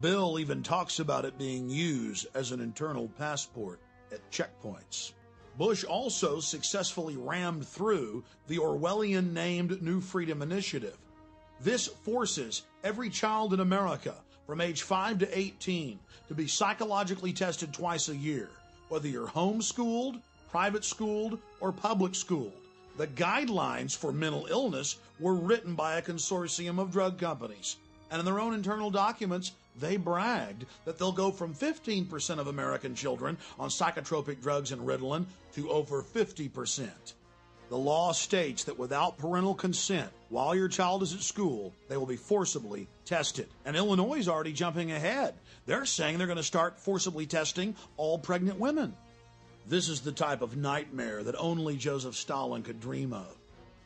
Bill even talks about it being used as an internal passport at checkpoints. Bush also successfully rammed through the Orwellian-named New Freedom Initiative. This forces every child in America from age 5 to 18 to be psychologically tested twice a year, whether you're homeschooled, private schooled, or public schooled. The guidelines for mental illness were written by a consortium of drug companies, and in their own internal documents, they bragged that they'll go from 15% of American children on psychotropic drugs and Ritalin to over 50%. The law states that without parental consent, while your child is at school, they will be forcibly tested. And Illinois is already jumping ahead. They're saying they're going to start forcibly testing all pregnant women. This is the type of nightmare that only Joseph Stalin could dream of.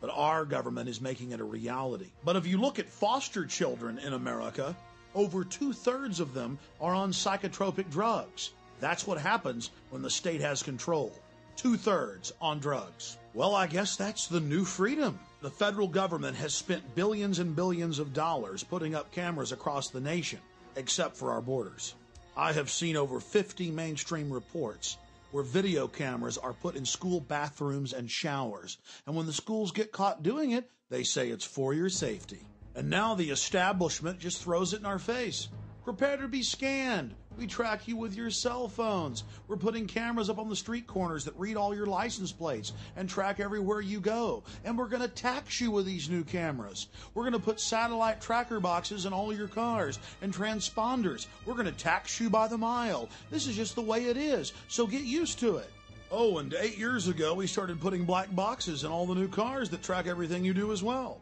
But our government is making it a reality. But if you look at foster children in America, over 2/3 of them are on psychotropic drugs. That's what happens when the state has control. 2/3 on drugs. Well, I guess that's the new freedom. The federal government has spent billions and billions of dollars putting up cameras across the nation, except for our borders. I have seen over 50 mainstream reports where video cameras are put in school bathrooms and showers. And when the schools get caught doing it, they say it's for your safety. And now the establishment just throws it in our face. Prepare to be scanned. We track you with your cell phones. We're putting cameras up on the street corners that read all your license plates and track everywhere you go. And we're going to tax you with these new cameras. We're going to put satellite tracker boxes in all your cars and transponders. We're going to tax you by the mile. This is just the way it is, so get used to it. Oh, and 8 years ago, we started putting black boxes in all the new cars that track everything you do as well.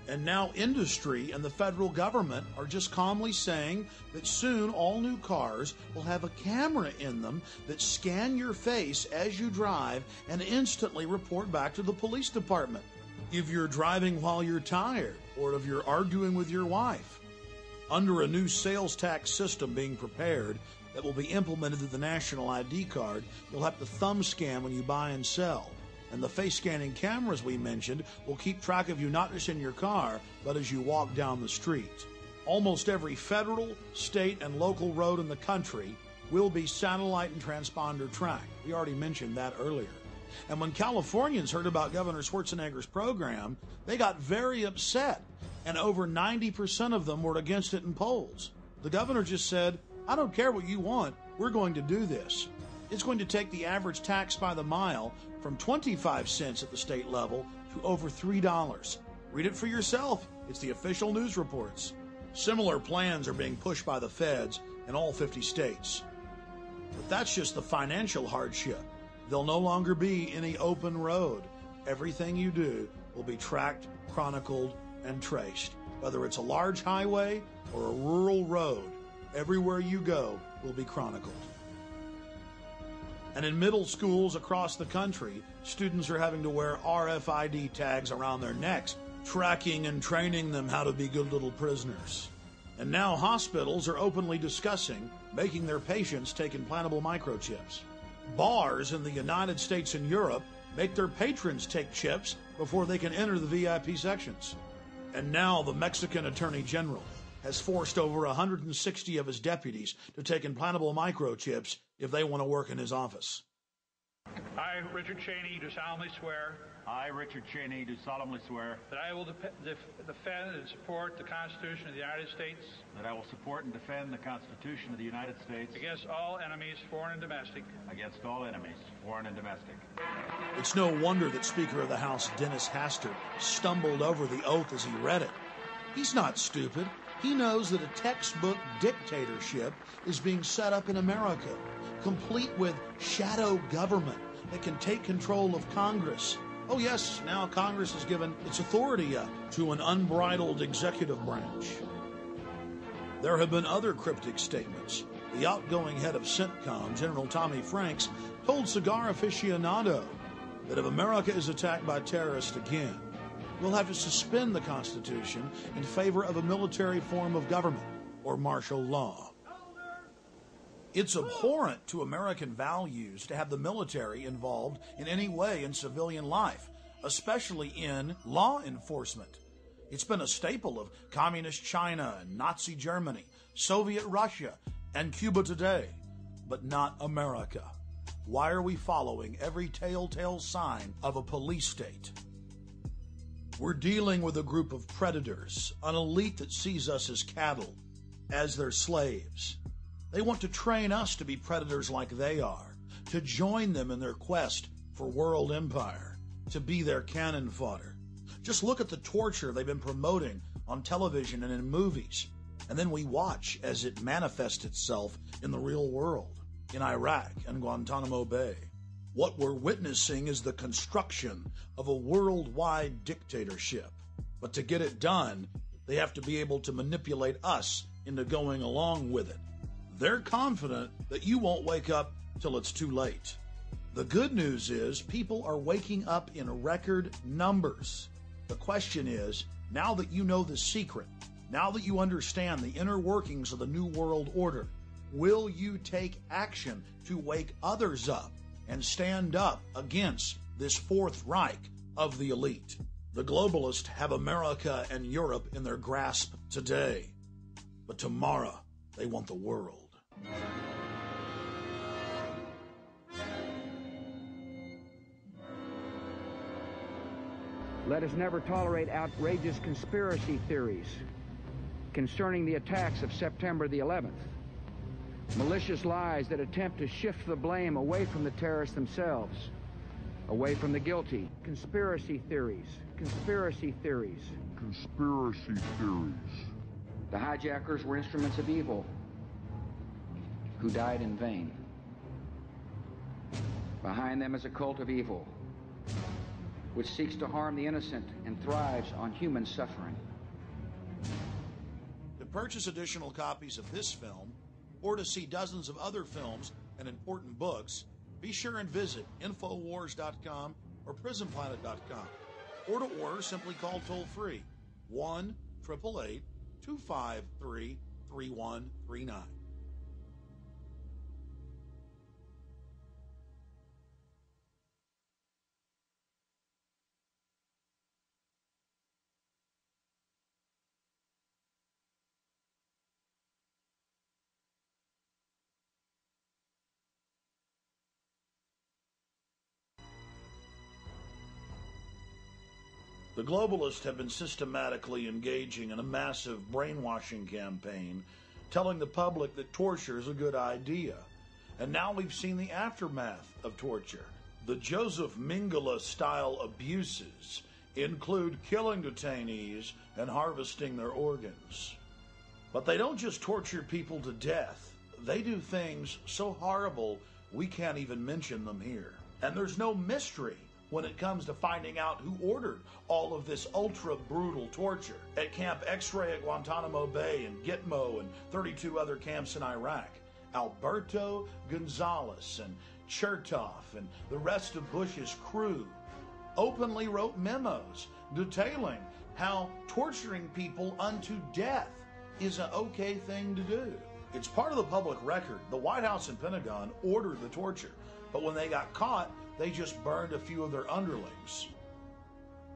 And now industry and the federal government are just calmly saying that soon all new cars will have a camera in them that scan your face as you drive and instantly report back to the police department if you're driving while you're tired or if you're arguing with your wife. Under a new sales tax system being prepared that will be implemented to the national ID card, you'll have to thumb scan when you buy and sell. And the face scanning cameras we mentioned will keep track of you not just in your car, but as you walk down the street. Almost every federal, state, and local road in the country will be satellite and transponder tracked. We already mentioned that earlier. And when Californians heard about Governor Schwarzenegger's program, they got very upset, and over 90% of them were against it in polls. The governor just said, I don't care what you want, we're going to do this. It's going to take the average tax by the mile from 25 cents at the state level to over $3. Read it for yourself. It's the official news reports. Similar plans are being pushed by the feds in all 50 states. But that's just the financial hardship. There'll no longer be any open road. Everything you do will be tracked, chronicled, and traced. Whether it's a large highway or a rural road, everywhere you go will be chronicled. And in middle schools across the country, students are having to wear RFID tags around their necks, tracking and training them how to be good little prisoners. And now hospitals are openly discussing making their patients take implantable microchips. Bars in the United States and Europe make their patrons take chips before they can enter the VIP sections. And now the Mexican Attorney General has forced over 160 of his deputies to take implantable microchips if they want to work in his office. I, Richard Cheney, do solemnly swear. I, Richard Cheney, do solemnly swear. That I will defend and support the Constitution of the United States. That I will support and defend the Constitution of the United States. Against all enemies, foreign and domestic. Against all enemies, foreign and domestic. It's no wonder that Speaker of the House Dennis Hastert stumbled over the oath as he read it. He's not stupid. He knows that a textbook dictatorship is being set up in America, complete with shadow government that can take control of Congress. Oh yes, now Congress has given its authority up to an unbridled executive branch. There have been other cryptic statements. The outgoing head of CENTCOM, General Tommy Franks, told Cigar Aficionado that if America is attacked by terrorists again, we'll have to suspend the Constitution in favor of a military form of government, or martial law. It's abhorrent to American values to have the military involved in any way in civilian life, especially in law enforcement. It's been a staple of Communist China and Nazi Germany, Soviet Russia, and Cuba today, but not America. Why are we following every telltale sign of a police state? We're dealing with a group of predators, an elite that sees us as cattle, as their slaves. They want to train us to be predators like they are, to join them in their quest for world empire, to be their cannon fodder. Just look at the torture they've been promoting on television and in movies, and then we watch as it manifests itself in the real world, in Iraq and Guantanamo Bay. What we're witnessing is the construction of a worldwide dictatorship. But to get it done, they have to be able to manipulate us into going along with it. They're confident that you won't wake up till it's too late. The good news is people are waking up in record numbers. The question is, now that you know the secret, now that you understand the inner workings of the New World Order, will you take action to wake others up and stand up against this Fourth Reich of the elite? The globalists have America and Europe in their grasp today, but tomorrow they want the world. Let us never tolerate outrageous conspiracy theories concerning the attacks of September the 11th. Malicious lies that attempt to shift the blame away from the terrorists themselves, away from the guilty. Conspiracy theories. Conspiracy theories. Conspiracy theories. The hijackers were instruments of evil who died in vain. Behind them is a cult of evil which seeks to harm the innocent and thrives on human suffering. To purchase additional copies of this film, or to see dozens of other films and important books, be sure and visit Infowars.com or PrisonPlanet.com. Or to order, simply call toll-free 1-888-253-3139. The globalists have been systematically engaging in a massive brainwashing campaign, telling the public that torture is a good idea. And now we've seen the aftermath of torture. The Joseph Mengele-style abuses include killing detainees and harvesting their organs. But they don't just torture people to death. They do things so horrible we can't even mention them here. And there's no mystery when it comes to finding out who ordered all of this ultra-brutal torture at Camp X-Ray at Guantanamo Bay and Gitmo and 32 other camps in Iraq. Alberto Gonzales and Chertoff and the rest of Bush's crew openly wrote memos detailing how torturing people unto death is an okay thing to do. It's part of the public record. The White House and Pentagon ordered the torture, but when they got caught, they just burned a few of their underlings.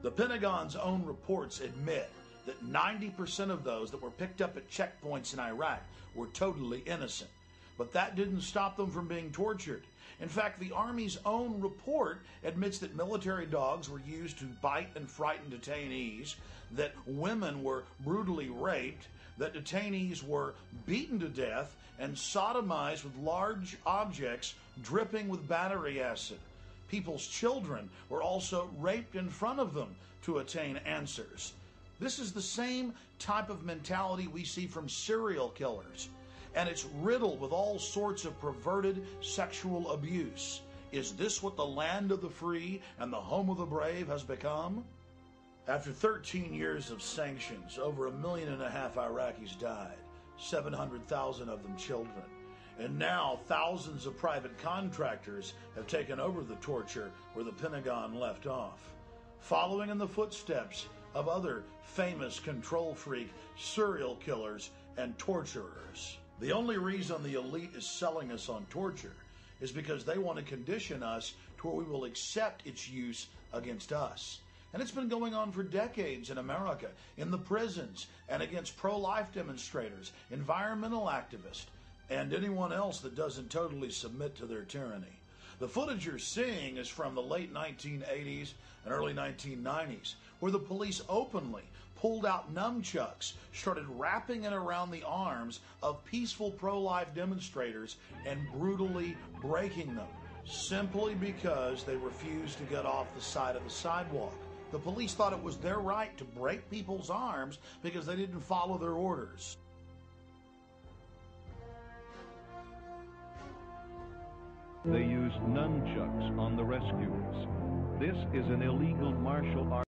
The Pentagon's own reports admit that 90% of those that were picked up at checkpoints in Iraq were totally innocent. But that didn't stop them from being tortured. In fact, the Army's own report admits that military dogs were used to bite and frighten detainees, that women were brutally raped, that detainees were beaten to death and sodomized with large objects dripping with battery acid. People's children were also raped in front of them to attain answers. This is the same type of mentality we see from serial killers, and it's riddled with all sorts of perverted sexual abuse. Is this what the land of the free and the home of the brave has become? After 13 years of sanctions, over 1.5 million Iraqis died, 700,000 of them children. And now thousands of private contractors have taken over the torture where the Pentagon left off, following in the footsteps of other famous control freak serial killers and torturers. The only reason the elite is selling us on torture is because they want to condition us to where we will accept its use against us. And it's been going on for decades in America, in the prisons, and against pro-life demonstrators, environmental activists, and anyone else that doesn't totally submit to their tyranny. The footage you're seeing is from the late 1980s and early 1990s, where the police openly pulled out nunchucks, started wrapping it around the arms of peaceful pro-life demonstrators and brutally breaking them, simply because they refused to get off the side of the sidewalk. The police thought it was their right to break people's arms because they didn't follow their orders. They used nunchucks on the rescuers. This is an illegal martial art.